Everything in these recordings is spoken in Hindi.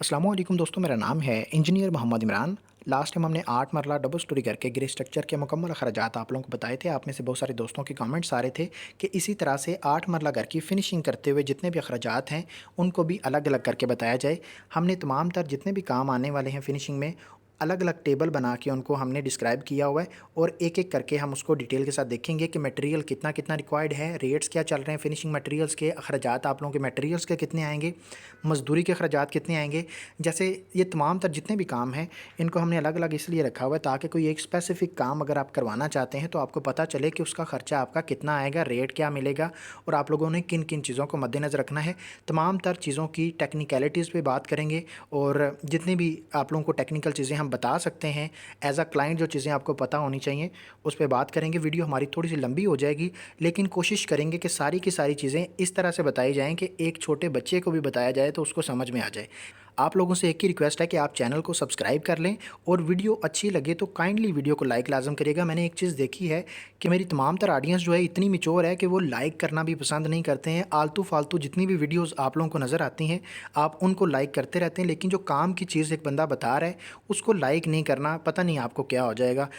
अस्सलाम वालेकुम दोस्तों, मेरा नाम है engineer Mohammad Imran. Last time हमने 8 मरला डबल स्टोरी घर के ग्रे स्ट्रक्चर के मुकम्मल अखराजात आप लोगों को बताए थे। आप में से बहुत सारे दोस्तों के कमेंट्स आ रहे थे कि इसी तरह से 8 मरला घर की फिनिशिंग करते हुए जितने भी अखराजात हैं उनको भी अलग अलग करके बताया जाए। हमने तमाम तर जितने भी काम आने वाले हैं फिनिशिंग में अलग अलग टेबल बना के उनको हमने डिस्क्राइब किया हुआ है और एक एक करके हम उसको डिटेल के साथ देखेंगे कि मटेरियल कितना कितना रिक्वायर्ड है, रेट्स क्या चल रहे हैं फिनिशिंग मटेरियल्स के, अखराजात आप लोगों के मटेरियल्स के कितने आएंगे, मजदूरी के अखराजात कितने आएंगे। जैसे ये तमाम तर जितने भी काम हैं इनको हमने अलग अलग इसलिए रखा हुआ है ताकि कोई एक स्पेसिफिक काम अगर आप करवाना चाहते हैं तो आपको पता चले कि उसका खर्चा आपका कितना आएगा, रेट क्या मिलेगा और आप लोगों ने किन किन चीज़ों को मद्देनज़र रखना है। तमाम तर चीज़ों की टेक्निकलिटीज़ पे बात करेंगे और जितनी भी आप लोगों को टेक्निकल चीज़ें हम बता सकते हैं एज अ क्लाइंट, जो चीज़ें आपको पता होनी चाहिए उस पे बात करेंगे। वीडियो हमारी थोड़ी सी लंबी हो जाएगी लेकिन कोशिश करेंगे कि सारी की सारी चीज़ें इस तरह से बताई जाएँ कि एक छोटे बच्चे को भी बताया जाए तो उसको समझ में आ जाए। आप लोगों से एक ही रिक्वेस्ट है कि आप चैनल को सब्सक्राइब कर लें और वीडियो अच्छी लगे तो काइंडली वीडियो को लाइक लाजम करिएगा। मैंने एक चीज़ देखी है कि मेरी तमाम तर ऑडियंस जो है इतनी मैच्योर है कि वो लाइक करना भी पसंद नहीं करते हैं। आलतू फालतू जितनी भी वीडियोस आप लोगों को नज़र आती हैं आप उनको लाइक करते रहते हैं, लेकिन जो काम की चीज़ एक बंदा बता रहा है उसको लाइक नहीं करना, पता नहीं आपको क्या हो जाएगा।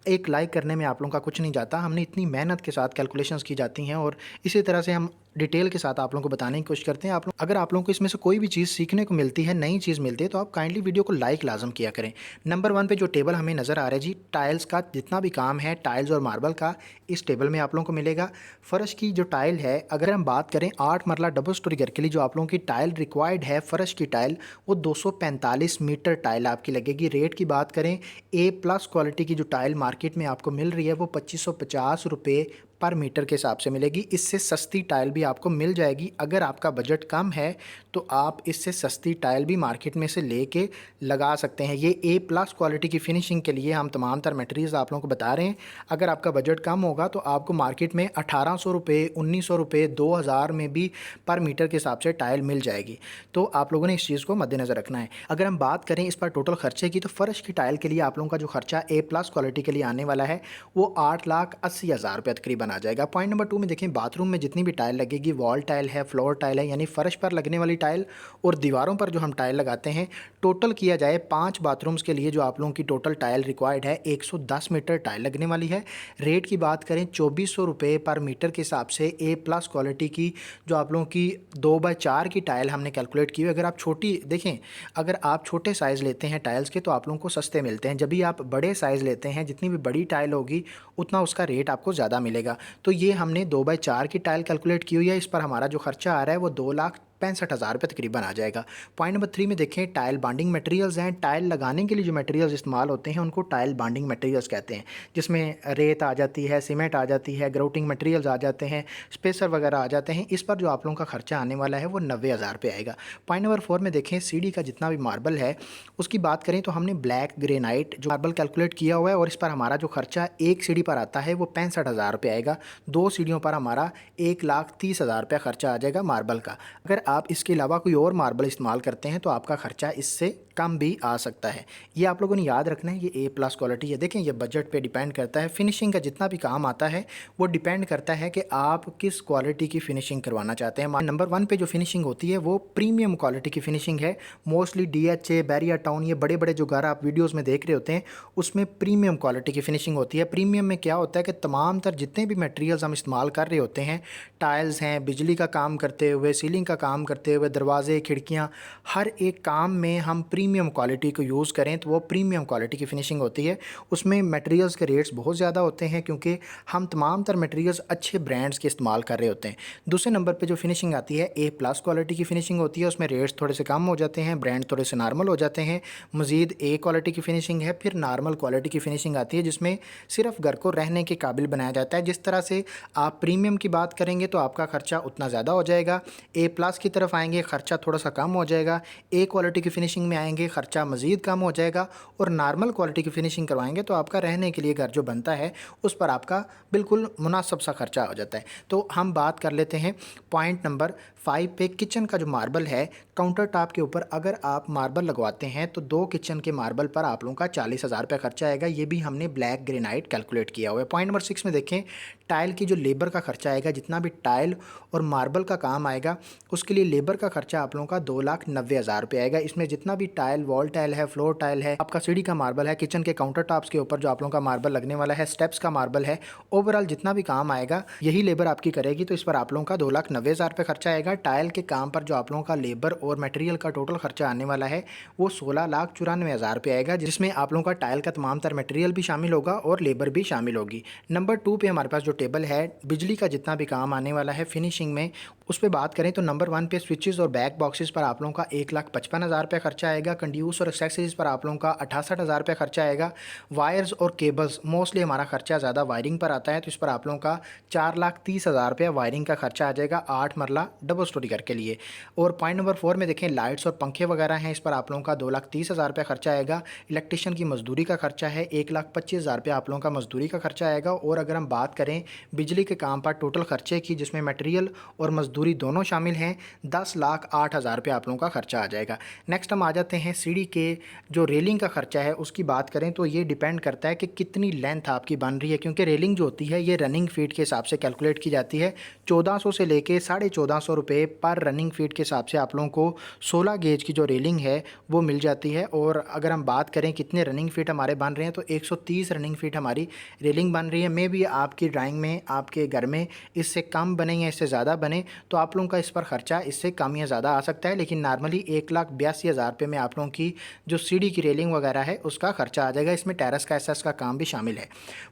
एक लाइक करने में आप लोगों का कुछ नहीं जाता। हमने इतनी मेहनत के साथ कैलकुलेशंस की जाती हैं और इसी तरह से हम डिटेल के साथ आप लोगों को बताने की कोशिश करते हैं। आप लोग अगर आप लोगों को इसमें से कोई भी चीज़ सीखने को मिलती है, नई चीज़ मिलती है, तो आप काइंडली वीडियो को लाइक लाजम किया करें। नंबर 1 पे जो टेबल हमें नज़र आ रहा है जी, टाइल्स का जितना भी काम है टाइल्स और मार्बल का इस टेबल में आप लोगों को मिलेगा। फ़र्श की जो टाइल है, अगर हम बात करें 8 मरला डबल स्टोरी घर के लिए जो आप लोगों की टाइल रिक्वायर्ड है फ़र्श की टाइल, वो 245 मीटर टाइल आपकी लगेगी। रेट की बात करें ए प्लस क्वालिटी की जो टाइल मार्केट में आपको मिल रही है वो 2550 रुपये पर मीटर के हिसाब से मिलेगी। इससे सस्ती टाइल भी आपको मिल जाएगी। अगर आपका बजट कम है तो आप इससे सस्ती टाइल भी मार्केट में से लेके लगा सकते हैं। ये ए प्लस क्वालिटी की फिनिशिंग के लिए हम तमाम तर मटेरियल्स आप लोगों को बता रहे हैं। अगर आपका बजट कम होगा तो आपको मार्केट में 1800 रुपये, 1900 रुपये, 2000 में भी पर मीटर के हिसाब से टाइल मिल जाएगी। तो आप लोगों ने इस चीज़ को मद्देनज़र रखना है। अगर हम बात करें इस पर टोटल खर्चे की, तो फ़र्श की टाइल के लिए आप लोगों का जो खर्चा ए प्लस क्वालिटी के लिए आने वाला है वो 8,80,000 रुपये तकरीबन आ जाएगा। पॉइंट नंबर 2 में देखें, बाथरूम में जितनी भी टाइल लगेगी, वॉल टाइल है, फ्लोर टाइल है, यानी फ़र्श पर लगने वाली टाइल और दीवारों पर जो हम टाइल लगाते हैं, टोटल किया जाए 5 बाथरूम्स के लिए जो आप लोगों की टोटल टाइल रिक्वायर्ड है 110 मीटर टाइल लगने वाली है। रेट की बात करें 2400 रुपये पर मीटर के हिसाब से ए प्लस क्वालिटी की जो आप लोगों की 2x4 की टाइल हमने कैलकुलेट की हुई। अगर आप छोटी देखें, अगर आप छोटे साइज़ लेते हैं टाइल्स के तो आप लोगों को सस्ते मिलते हैं। जब भी आप बड़े साइज़ लेते हैं, जितनी भी बड़ी टाइल होगी उतना उसका रेट आपको ज़्यादा मिलेगा। तो ये हमने 2x4 की टाइल कैलकुलेट की हुई है। इस पर हमारा जो खर्चा आ रहा है वो 2,65,000 रुपये तकरीबन आ जाएगा। पॉइंट नंबर 3 में देखें, टाइल बॉन्डिंग मटेरियल्स हैं। टाइल लगाने के लिए जो मटेरियल्स इस्तेमाल होते हैं उनको टाइल बॉन्डिंग मटेरियल्स कहते हैं, जिसमें रेत आ जाती है, सीमेंट आ जाती है, ग्राउटिंग मटेरियल्स आ जाते हैं, स्पेसर वगैरह आ जाते हैं। इस पर जो आप लोगों का खर्चा आने वाला है वो 90,000 रुपये आएगा। पॉइंट नंबर 4 में देखें, सीढ़ी का जितना भी मार्बल है उसकी बात करें तो हमने ब्लैक ग्रेनाइट जो मार्बल कैलकुलेट किया हुआ है और इस पर हमारा जो खर्चा एक सीढ़ी पर आता है वो 65,000 रुपये आएगा। 2 सीढ़ियों पर हमारा 1,30,000 रुपया खर्चा आ जाएगा मार्बल का। अगर आप इसके अलावा कोई और मार्बल इस्तेमाल करते हैं तो आपका खर्चा इससे कम भी आ सकता है। ये आप लोगों ने याद रखना है, ये ए प्लस क्वालिटी है। देखें, ये बजट पे डिपेंड करता है। फिनिशिंग का जितना भी काम आता है वो डिपेंड करता है कि आप किस क्वालिटी की फिनिशिंग करवाना चाहते हैं। नंबर 1 पे जो फिनिशिंग होती है वो प्रीमियम क्वालिटी की फिनिशिंग है। मोस्टली DHA, बैरियर टाउन, ये बड़े बड़े जो घर आप वीडियोज़ में देख रहे होते हैं उसमें प्रीमियम क्वालिटी की फिनिशिंग होती है। प्रीमियम में क्या होता है कि तमाम तर जितने भी मटेरियल्स हम इस्तेमाल कर रहे होते हैं, टाइल्स हैं, बिजली का काम करते हुए, सीलिंग का काम करते हुए, दरवाजे, खिड़कियाँ, हर एक काम में हम प्रीमियम क्वालिटी को यूज़ करें तो वो प्रीमियम क्वालिटी की फिनिशिंग होती है। उसमें मटेरियल्स के रेट्स बहुत ज़्यादा होते हैं क्योंकि हम तमाम तर मटेरियल्स अच्छे ब्रांड्स के इस्तेमाल कर रहे होते हैं। दूसरे नंबर पे जो फिनिशिंग आती है ए प्लस क्वालिटी की फिनिशिंग होती है। उसमें रेट्स थोड़े से कम हो जाते हैं, ब्रांड थोड़े से नॉर्मल हो जाते हैं। मज़ीद ए क्वालिटी की फिनिशिंग है, फिर नॉर्मल क्वालिटी की फिनिशिंग आती है जिसमें सिर्फ घर को रहने के काबिल बनाया जाता है। जिस तरह से आप प्रीमियम की बात करेंगे तो आपका खर्चा उतना ज़्यादा हो जाएगा। ए प्लस की तरफ आएंगे खर्चा थोड़ा सा कम हो जाएगा। ए क्वालिटी की फिनिशिंग में आएंगे खर्चा मज़ीद कम हो जाएगा और नॉर्मल क्वालिटी की फिनिशिंग करवाएंगे तो आपका रहने के लिए घर जो बनता है उस पर आपका बिल्कुल मुनासिब सा खर्चा हो जाता है। तो हम बात कर लेते हैं पॉइंट नंबर 5 पे। किचन का जो मार्बल है, काउंटर टॉप के ऊपर अगर आप मार्बल लगवाते हैं तो 2 किचन के मार्बल पर आप लोगों का 40,000 रुपये खर्चा आएगा। ये भी हमने ब्लैक ग्रेनाइट कैलकुलेट किया हुआ है। पॉइंट नंबर 6 में देखें, टाइल की जो लेबर का खर्चा आएगा, जितना भी टाइल और मार्बल का काम आएगा उसके लिए लिए लेबर का खर्चा आप लोगों का 2,90,000 रुपये आएगा। इसमें जितना भी टाइल, वॉल टाइल है, फ्लोर टाइल है, आपका सीढ़ी का मार्बल है, किचन के काउंटर टॉप्स के ऊपर जो आप लोगों का मार्बल लगने वाला है, स्टेप्स का मार्बल है, ओवरऑल जितना भी काम आएगा यही लेबर आपकी करेगी। तो इस पर आप लोगों का 2,90,000 रुपये खर्चा आएगा। टाइल के काम पर जो आप लोगों का लेबर और मटेरियल का टोटल खर्चा आने वाला है वो 16,94,000 रुपये आएगा, जिसमें आप लोगों का टाइल का तमाम तर मटेरियल भी शामिल होगा और लेबर भी शामिल होगी। नंबर 2 पे हमारे पास जो टेबल है, बिजली का जितना भी काम आने वाला है फिनिशिंग में, उस पे बात करें तो नंबर 1 पे स्विचेस और बैक बॉक्सेस पर आप लोगों का 1,55,000 रुपये खर्चा आएगा। कंड्यूस और एक्सेसरीज पर आप लोगों का 68,000 रुपये खर्चा आएगा। वायर्स और केबल्स, मोस्टली हमारा खर्चा ज़्यादा वायरिंग पर आता है, तो इस पर आप लोगों का 4,30,000 रुपये वायरिंग का खर्चा आ जाएगा 8 मरला डबल स्टोरी घर के लिए। और पॉइंट नंबर 4 में देखें, लाइट्स और पंखे वगैरह हैं, इस पर आप लोगों का 2,30,000 रुपये खर्चा आएगा। इलेक्ट्रिशियन की मजदूरी का खर्चा है 1,25,000 रुपये आप लोगों का मजदूरी का खर्चा आएगा। और अगर हम बात करें बिजली के काम पर टोटल खर्चे की, जिसमें मटेरियल और मजदूरी दोनों शामिल हैं, 10,08,000 रुपये आप लोगों का खर्चा आ जाएगा। नेक्स्ट हम आ जाते हैं सीढ़ी के जो रेलिंग का खर्चा है उसकी बात करें तो ये डिपेंड करता है कि कितनी लेंथ आपकी बन रही है, क्योंकि रेलिंग जो होती है ये रनिंग फीट के हिसाब से कैलकुलेट की जाती है। 1400 से लेके 1450 रुपये पर रनिंग फीट के हिसाब से आप लोगों को 16 गेज की जो रेलिंग है वो मिल जाती है। और अगर हम बात करें कितने रनिंग फीट हमारे बन रहे हैं तो 130 रनिंग फीट हमारी रेलिंग बन रही है। मे भी आपकी ड्राइंग में, आपके घर में इससे कम बने या इससे ज़्यादा बने, तो आप लोगों का इस पर खर्चा इससे कम या ज़्यादा आ सकता है। लेकिन नॉर्मली 1,82,000 रुपये में आप लोगों की जो सीढ़ी की रेलिंग वगैरह है उसका खर्चा आ जाएगा। इसमें टेरेस का एसएस का काम भी शामिल है।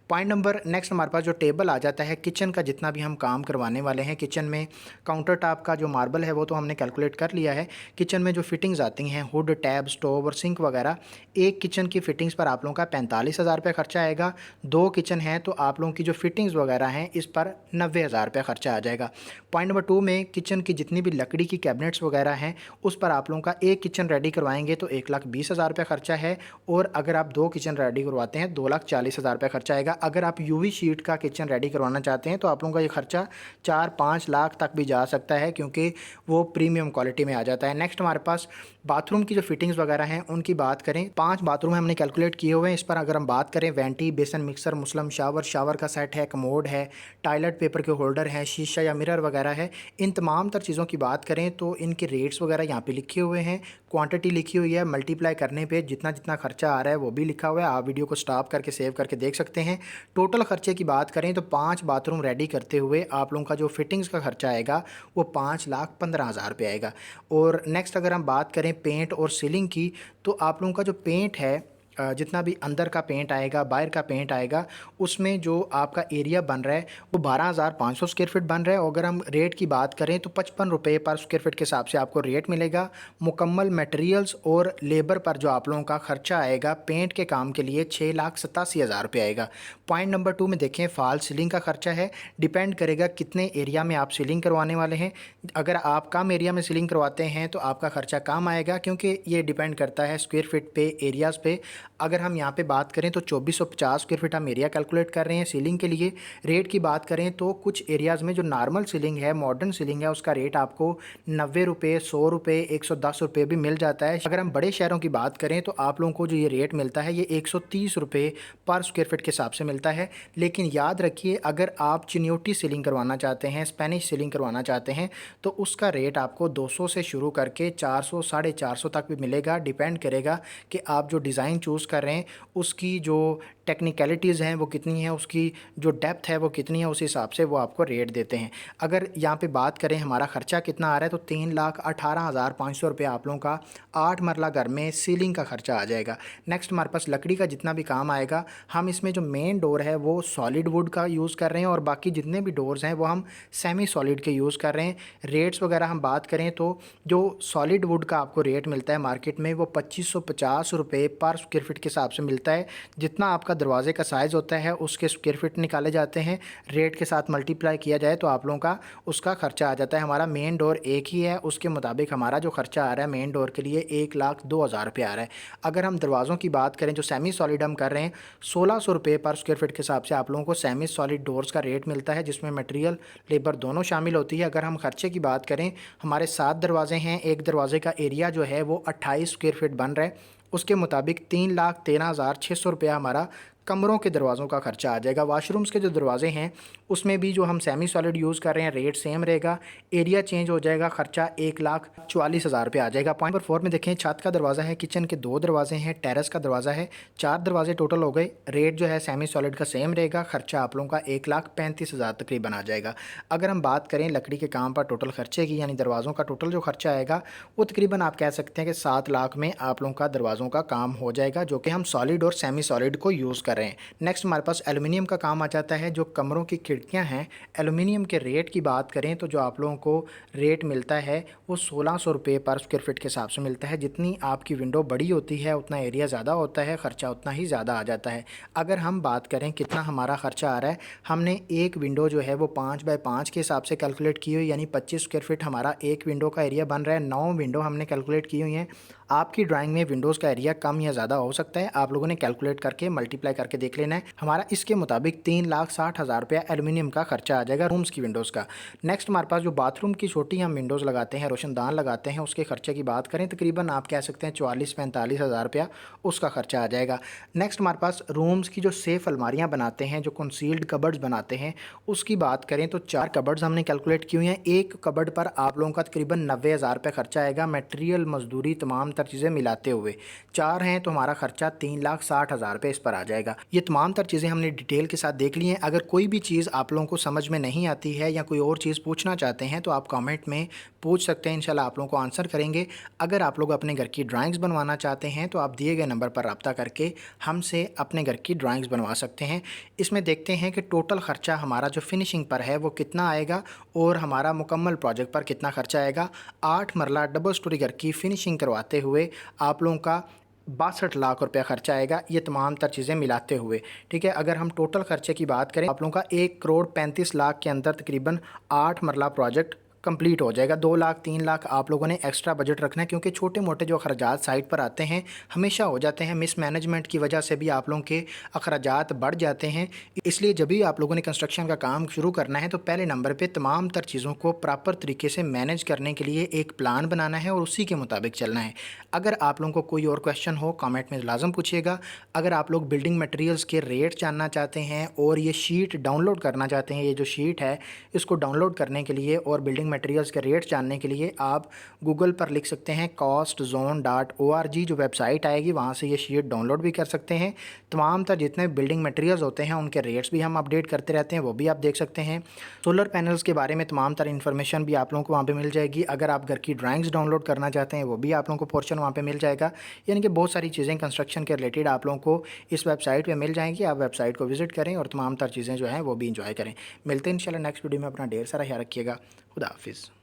पॉइंट नंबर नेक्स्ट हमारे पास जो टेबल आ जाता है, किचन का जितना भी हम काम करवाने वाले हैं, किचन में काउंटर टॉप का जो मार्बल है वो तो हमने कैलकुलेट कर लिया है। किचन में जो फिटिंग्स आती हैं, हुड, टैब, स्टोव और सिंक वगैरह, एक किचन की फिटिंग्स पर आप लोगों का 45,000 रुपये खर्चा आएगा। 2 किचन हैं तो आप लोगों की जो फिटिंग्स वगैरह हैं इस पर 90,000 रुपये खर्चा आ जाएगा। पॉइंट नंबर 2 में किचन की जितनी भी लकड़ी की कैबिनेट्स वगैरह हैं उस पर आप लोगों का एक किचन रेडी करवाएंगे तो 1,20,000 रुपये खर्चा है। और अगर आप 2 किचन रेडी करवाते हैं 2,40,000 रुपये खर्चा आएगा। अगर आप यूवी शीट का किचन रेडी करवाना चाहते हैं तो आप लोगों का ये खर्चा 4-5 लाख तक भी जा सकता है, क्योंकि वो प्रीमियम क्वालिटी में आ जाता है। नेक्स्ट हमारे पास बाथरूम की जो फिटिंग्स वगैरह हैं उनकी बात करें, 5 बाथरूम हमने कैलकुलेट किए हुए हैं। इस पर अगर हम बात करें, वेंटी, बेसन, मिक्सर, मुस्लिम शावर, शावर का सेट है, कमोड है, टॉयलेट पेपर के होल्डर हैं, शीशा या मिरर वगैरह है, इन तमाम तर चीज़ों की बात करें तो इनके रेट्स वगैरह यहाँ पे लिखे हुए हैं, क्वांटिटी लिखी हुई है, मल्टीप्लाई करने पे जितना जितना खर्चा आ रहा है वो भी लिखा हुआ है। आप वीडियो को स्टॉप करके सेव करके देख सकते हैं। टोटल खर्चे की बात करें तो 5 बाथरूम रेडी करते हुए आप लोगों का जो फिटिंग्स का खर्चा आएगा वो 5,15,000 रुपये आएगा। और नेक्स्ट अगर हम बात करें पेंट और सीलिंग की, तो आप लोगों का जो पेंट है, जितना भी अंदर का पेंट आएगा, बाहर का पेंट आएगा, उसमें जो आपका एरिया बन रहा है वो 12,500 स्क्वायर फीट बन रहा है। और अगर हम रेट की बात करें तो 55 रुपये पर स्क्वायर फीट के हिसाब से आपको रेट मिलेगा। मुकम्मल मटेरियल्स और लेबर पर जो आप लोगों का खर्चा आएगा पेंट के काम के लिए 6,87,000 रुपये आएगा। पॉइंट नंबर 2 में देखें, फॉल सीलिंग का खर्चा है, डिपेंड करेगा कितने एरिया में आप सीलिंग करवाने वाले हैं। अगर आप कम एरिया में सीलिंग करवाते हैं तो आपका खर्चा कम आएगा, क्योंकि ये डिपेंड करता है स्क्वायर फीट पे, एरियाज़ पे। अगर हम यहाँ पे बात करें तो 2,450 स्क्वायर फीट हम एरिया कैलकुलेट कर रहे हैं सीलिंग के लिए। रेट की बात करें तो कुछ एरियाज़ में जो नॉर्मल सीलिंग है, मॉडर्न सीलिंग है, उसका रेट आपको 90 रुपये, 100 रुपये, 110 रुपये भी मिल जाता है। अगर हम बड़े शहरों की बात करें तो आप लोगों को जो ये रेट मिलता है ये 130 रुपये पर स्क्वायर फीट के हिसाब से मिलता है। लेकिन याद रखिए, अगर आप चिन्योटी सीलिंग करवाना चाहते हैं, स्पेनिश सीलिंग करवाना चाहते हैं, तो उसका रेट आपको 200 से शुरू करके 400, 450 तक भी मिलेगा। डिपेंड करेगा कि आप जो डिज़ाइन चूज़ कर रहे हैं उसकी जो टेक्निकलिटीज़ हैं वो कितनी है, उसकी जो डेप्थ है वो कितनी है, उस हिसाब से वो आपको रेट देते हैं। अगर यहाँ पे बात करें हमारा ख़र्चा कितना आ रहा है तो 3,18,500 रुपये आप लोगों का 8 मरला घर में सीलिंग का खर्चा आ जाएगा। नेक्स्ट हमारे पास लकड़ी का जितना भी काम आएगा, हम इसमें जो मेन डोर है वो सॉलिड वुड का यूज़ कर रहे हैं और बाकी जितने भी डोर्स हैं वो हम सेमी सॉलिड के यूज़ कर रहे हैं। रेट्स वगैरह हम बात करें तो जो सॉलिड वुड का आपको रेट मिलता है मार्केट में वो 2,550 रुपये पर स्क्वायर फीट के हिसाब से मिलता है। जितना आपका दरवाजे का साइज़ होता है उसके स्क्वायर फीट निकाले जाते हैं, रेट के साथ मल्टीप्लाई किया जाए तो आप लोगों का उसका खर्चा आ जाता है। हमारा मेन डोर एक ही है, उसके मुताबिक हमारा जो खर्चा आ रहा है मेन डोर के लिए 1,02,000 रुपये आ रहा है। अगर हम दरवाज़ों की बात करें जो सेमी सॉलिड हम कर रहे हैं, 1,600 रुपये पर स्क्वायर फीट के हिसाब से आप लोगों को सेमी सॉलिड डोर्स का रेट मिलता है, जिसमें मटेरियल, लेबर दोनों शामिल होती है। अगर हम खर्चे की बात करें, हमारे 7 दरवाजे हैं, एक दरवाजे का एरिया जो है वो 28 स्क्वायर फीट बन रहा है, उसके मुताबिक 3,13,600 रुपया हमारा कमरों के दरवाज़ों का खर्चा आ जाएगा। वाशरूम्स के जो दरवाजे हैं उसमें भी जो हम सेमी सॉलिड यूज़ कर रहे हैं रेट सेम रहेगा। एरिया चेंज हो जाएगा, खर्चा 1,44,000 रुपये आ जाएगा। पॉइंट नंबर 4 में देखें, छत का दरवाज़ा है, किचन के 2 दरवाजे हैं, टेरेस का दरवाज़ा है, 4 दरवाजे टोटल हो गए। रेट जो है सेमी सॉलिड का सेम रहेगा, खर्चा आप लोगों का 1,35,000 तकरीबन आ जाएगा। अगर हम बात करें लकड़ी के काम पर टोटल खर्चे की, यानी दरवाज़ों का टोटल जो खर्चा आएगा वो तकरीबन आप कह सकते हैं कि 7 लाख में आप लोगों का दरवाज़ों का काम हो जाएगा, जो कि हम सॉलिड और सेमी सॉलिड को यूज़ कर रहे हैं। नेक्स्ट हमारे पास एल्युमिनियम का काम आ जाता है। जो कमरों की खिड़कियां हैं, एल्युमिनियम के रेट की बात करें तो जो आप लोगों को रेट मिलता है वो 1,600 रुपये पर स्क्वायर फीट के हिसाब से मिलता है। जितनी आपकी विंडो बड़ी होती है उतना एरिया ज़्यादा होता है, ख़र्चा उतना ही ज़्यादा आ जाता है। अगर हम बात करें कितना हमारा ख़र्चा आ रहा है, हमने एक विंडो जो है वो 5 बाय 5 के हिसाब से कैलकुलेट की हुई, यानी 25 स्क्वायर फीट हमारा एक विंडो का एरिया बन रहा है। 9 विंडो हमने कैलकुलेट की हुई हैं। आपकी ड्राइंग में विंडोज़ का एरिया कम या ज़्यादा हो सकता है, आप लोगों ने कैलकुलेट करके मल्टीप्लाई करके देख लेना है। हमारा इसके मुताबिक 3,60,000 रुपया एल्युमिनियम का खर्चा आ जाएगा रूम्स की विंडोज़ का। नेक्स्ट हमारे पास जो बाथरूम की छोटी हम विंडोज़ लगाते हैं, रोशनदान लगाते हैं, उसके खर्चे की बात करें तकरीबन आप कह सकते हैं 44-45,000 रुपया उसका खर्चा आ जाएगा। नेक्स्ट हमारे पास रूम्स की जो सेफ़ अलमारियाँ बनाते हैं, जो कंसील्ड कबर्ड्स बनाते हैं, उसकी बात करें तो 4 कबर्ड्स हमने कैलकुलेट की हुई हैं। एक कबर्ड पर आप लोगों का तकरीबन 90,000 रुपये खर्चा आएगा, मटेरियल, मजदूरी, तमाम तर चीज़ें मिलाते हुए। 4 हैं तो हमारा खर्चा 3,60,000 रुपये इस पर आ जाएगा। ये तमाम तर चीज़ें हमने डिटेल के साथ देख ली हैं। अगर कोई भी चीज़ आप लोगों को समझ में नहीं आती है या कोई और चीज़ पूछना चाहते हैं तो आप कमेंट में पूछ सकते हैं, इंशाल्लाह आप लोगों को आंसर करेंगे। अगर आप लोग अपने घर की ड्राइंग्स बनवाना चाहते हैं तो आप दिए गए नंबर पर रब्ता करके हमसे अपने घर की ड्राइंग्स बनवा सकते हैं। इसमें देखते हैं कि टोटल ख़र्चा हमारा जो फिनिशिंग पर है वो कितना आएगा और हमारा मुकम्मल प्रोजेक्ट पर कितना खर्चा आएगा। 8 मरला डबल स्टोरी घर की फिनिशिंग करवाते हुए आप लोगों का 62 लाख रुपया खर्चा आएगा, ये तमाम तर चीज़ें मिलाते हुए। ठीक है, अगर हम टोटल खर्चे की बात करें आप लोगों का 1,35,00,000 के अंदर तकरीबन 8 मरला प्रोजेक्ट कंप्लीट हो जाएगा। 2 लाख 3 लाख आप लोगों ने एक्स्ट्रा बजट रखना है, क्योंकि छोटे मोटे जो अखराजात साइट पर आते हैं हमेशा हो जाते हैं। मिसमैनेजमेंट की वजह से भी आप लोगों के अखराजात बढ़ जाते हैं। इसलिए जब भी आप लोगों ने कंस्ट्रक्शन का काम शुरू करना है तो पहले नंबर पे तमाम तर चीज़ों को प्रॉपर तरीके से मैनेज करने के लिए एक प्लान बनाना है और उसी के मुताबिक चलना है। अगर आप लोगों को कोई और क्वेश्चन हो कमेंट में लाजम पूछिएगा। अगर आप लोग बिल्डिंग मटेरियल्स के रेट जानना चाहते हैं और ये शीट डाउनलोड करना चाहते हैं, ये जो शीट है इसको डाउनलोड करने के लिए और बिल्डिंग मटेरियल्स के रेट जानने के लिए आप गूगल पर लिख सकते हैं costzone.org, जो वेबसाइट आएगी वहाँ से ये शीट डाउनलोड भी कर सकते हैं। तमाम तर जितने बिल्डिंग मटेरियल्स होते हैं उनके रेट्स भी हम अपडेट करते रहते हैं, वो भी आप देख सकते हैं। सोलर पैनल्स के बारे में तमाम तर इन्फॉर्मेशन भी आप लोगों को वहाँ पे मिल जाएगी। अगर आप घर की ड्राइंग्स डाउनलोड करना चाहते हैं वो भी आप लोगों को पोर्शन वहाँ पे मिल जाएगा। यानी कि बहुत सारी चीज़ें कंस्ट्रक्शन के रिलेटेड आप लोगों को इस वेबसाइट पे मिल जाएंगी। आप वेबसाइट को विजिट करें और तमाम तर चीज़ें जो हैं वो भी इंजॉय करें। मिलते हैं इंशाल्लाह नेक्स्ट वीडियो में। अपना ढेर सारा ख्याल रखिएगा। खुदा हाफिज़।